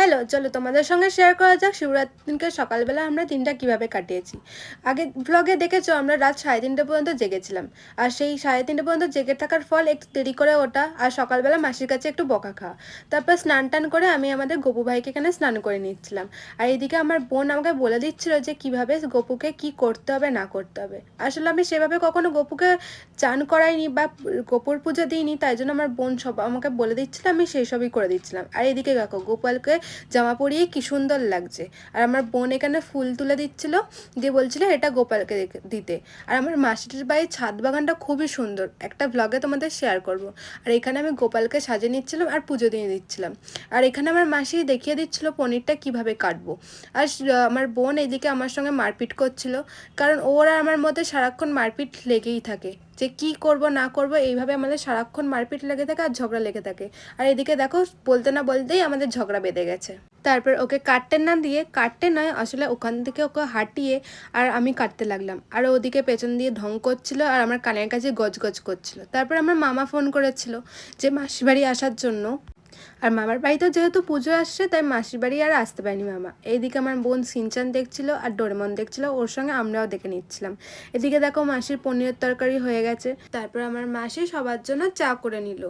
Hello, চলো তোমাদের সঙ্গে শেয়ার করা যাক শিবরাত্রির দিনকে সকালবেলা আমরা দিনটা কিভাবে কাটিয়েছি। আগে ব্লগে দেখেছো আমরা রাত 3:30 পর্যন্ত জেগেছিলাম। আর সেই 3:30 পর্যন্ত জেগে থাকার ফল একটু দেরি করে ওঠা আর সকালবেলা মাসির কাছে একটু বকা খাওয়া। তারপর স্নান টান করে আমি আমাদের গপু ভাইকে এখানে স্নান করে নিচ্ছিলাম। আর এদিকে আমার বোন আমাকে বলে দিচ্ছিল যে কিভাবে গপুকে কি করতে হবে না করতে হবে। আসলে আমি সেভাবে কখনো গপুকে চান করাইনি বা গোপুর পুজো দিইনি, তাই জন্য আমার বোন সব আমাকে বলে দিচ্ছিল, আমি সেই সবই করে দিচ্ছিলাম। আর এদিকে দেখো গোপালকে জামা পরিয়ে কি সুন্দর লাগছে। আর আমার বোন এখানে ফুল তুলে দিচ্ছিল, দিয়ে বলছিল এটা গোপালকে দিতে। আর আমার মাসির বাড়ির ছাদ বাগানটা খুবই সুন্দর, একটা ব্লগে তোমাদের শেয়ার করব। আর এখানে আমি গোপালকে সাজিয়ে নিচ্ছিলাম আর পুজো দিয়ে দিচ্ছিলাম। আর এখানে আমার মাসি দেখিয়ে দিচ্ছিল পনিরটা কিভাবে কাটবো। আর আমার বোন এদিকে আমার সঙ্গে মারপিট করছিল, কারণ ওর আর আমার মধ্যে সারাক্ষণ মারপিট লেগেই থাকে, যে কি করব না করব এইভাবে আমাদের সারাক্ষণ মারপিট লেগে থাকে আর ঝগড়া লেগে থাকে। আর এদিকে দেখো বলতে না বলতেই আমাদের ঝগড়া বেঁধে গেছে। তারপর ওকে কাটতে না দিয়ে, কাটতে নয় আসলে ওখান থেকে ওকে হাঁটিয়ে আর আমি কাটতে লাগলাম। আর ওদিকে পেছন দিয়ে ঢং করছিল আর আমার কানের কাছে গজগজ করছিল। তারপর আমার মামা ফোন করেছিল যে মাসির বাড়ি আসার জন্য। আর মামার বাড়িতে যেহেতু পুজো আসছে তাই মাসির বাড়ি আর আসতে পারিনি মামা। এইদিকে আমার বোন সিনচান দেখছিল আর ডোরেমন দেখছিল, ওর সঙ্গে আমরাও দেখে নিচ্ছিলাম। এদিকে দেখো মাসির পনিরের তরকারি হয়ে গেছে। তারপর আমার মাসি সবার জন্য চা করে নিল।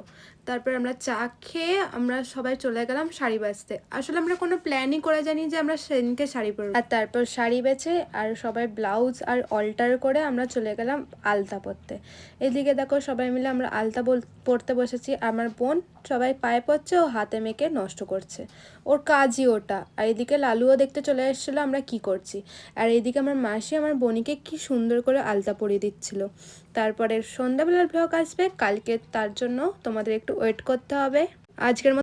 তারপর আমরা চা খেয়ে আমরা সবাই চলে গেলাম শাড়ি বাছতে। আসলে আমরা কোনো প্ল্যানই করে জানি যে আমরা সেদিনকে শাড়ি পরবো। আর তারপর শাড়ি বেছে আর সবাই ব্লাউজ আর অল্টার করে আমরা চলে গেলাম আলতা পরতে। এদিকে দেখো সবাই মিলে আমরা আলতা পরতে বসেছি। আমার বোন সবাই পায়ে পড়ছে, ও হাতে মেখে নষ্ট করছে, ওর কাজই ওটা। আর এদিকে লালুও দেখতে চলে এসেছিলো আমরা কি করছি। আর এইদিকে আমার মাসি আমার বোনিকে কি সুন্দর করে আলতা পরিয়ে দিচ্ছিল। তারপরে সন্ধ্যাবেলার ব্লগ আসবে কালকে, তার জন্য তোমাদের একটু ওয়েট করতে হবে। আজকের মতো